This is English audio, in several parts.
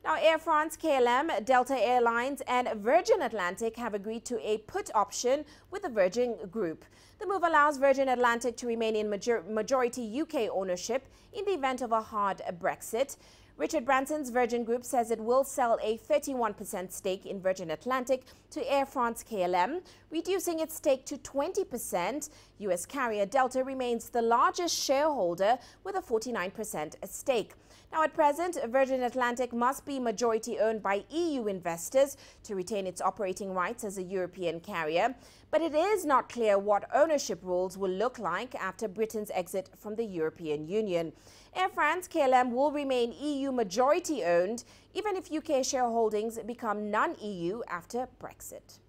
Now, Air France-KLM, Delta Airlines and Virgin Atlantic have agreed to a put option with the Virgin Group. The move allows Virgin Atlantic to remain in majority UK ownership in the event of a hard Brexit. Richard Branson's Virgin Group says it will sell a 31% stake in Virgin Atlantic to Air France-KLM, reducing its stake to 20%. US carrier Delta remains the largest shareholder with a 49% stake. Now, at present, Virgin Atlantic must be majority owned by EU investors to retain its operating rights as a European carrier. But it is not clear what ownership rules will look like after Britain's exit from the European Union. Air France-KLM will remain EU majority owned, even if UK shareholdings become non-EU after Brexit.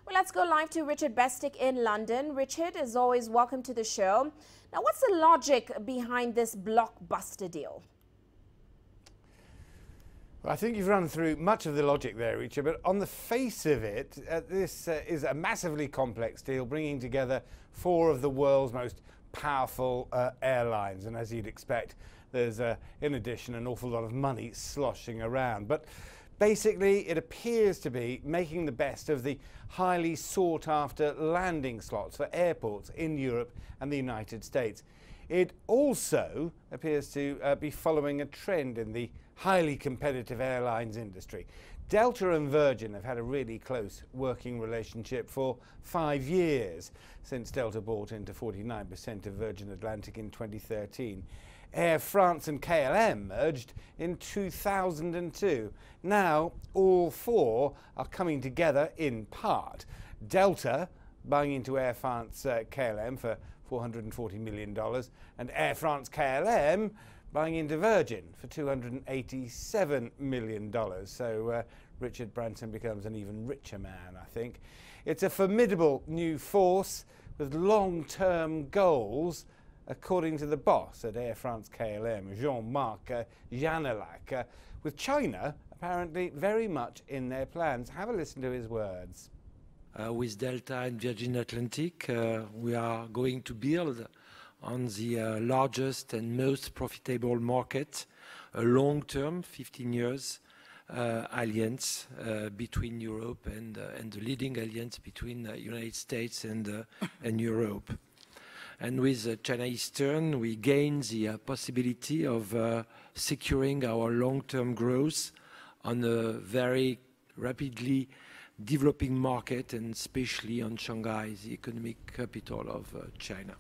Well, let's go live to Richard Bestick in London. Richard, as always, welcome to the show. Now, what's the logic behind this blockbuster deal? Well, I think you've run through much of the logic there, Richard, but on the face of it, this is a massively complex deal bringing together four of the world's most powerful airlines. And as you'd expect, there's, in addition, an awful lot of money sloshing around. But basically, it appears to be making the best of the highly sought-after landing slots for airports in Europe and the United States. It also appears to be following a trend in the highly competitive airlines industry. Delta and Virgin have had a really close working relationship for 5 years, since Delta bought into 49% of Virgin Atlantic in 2013. Air France and KLM merged in 2002. Now, all four are coming together in part. Delta buying into Air France-KLM for $440 million, and Air France-KLM buying into Virgin for $287 million. So Richard Branson becomes an even richer man, I think. It's a formidable new force with long-term goals, according to the boss at Air France-KLM, Jean-Marc Janelac, with China apparently very much in their plans. Have a listen to his words. With Delta and Virgin Atlantic, we are going to build on the largest and most profitable market, a long-term, 15 years, alliance between Europe and the leading alliance between the United States and Europe. And with China Eastern, we gain the possibility of securing our long-term growth on a very rapidly developing market, and especially on Shanghai, the economic capital of China.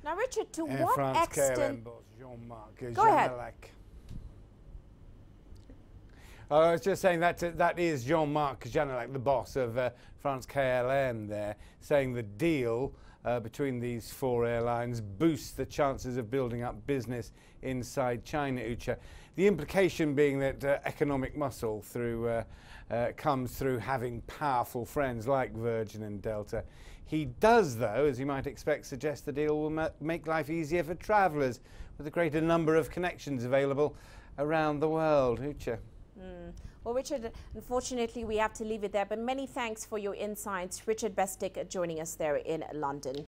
Now, Richard, to Air what France-KLM extent... boss Jean-Marc Go ahead. Janelac. I was just saying that is Jean-Marc Janelac, the boss of France-KLM there, saying the deal between these four airlines boosts the chances of building up business inside China, Ucha. The implication being that economic muscle comes through having powerful friends like Virgin and Delta. He does, though, as you might expect, suggest the deal will make life easier for travellers with a greater number of connections available around the world. Ucha. Well, Richard, unfortunately, we have to leave it there, but many thanks for your insights. Richard Bestick joining us there in London.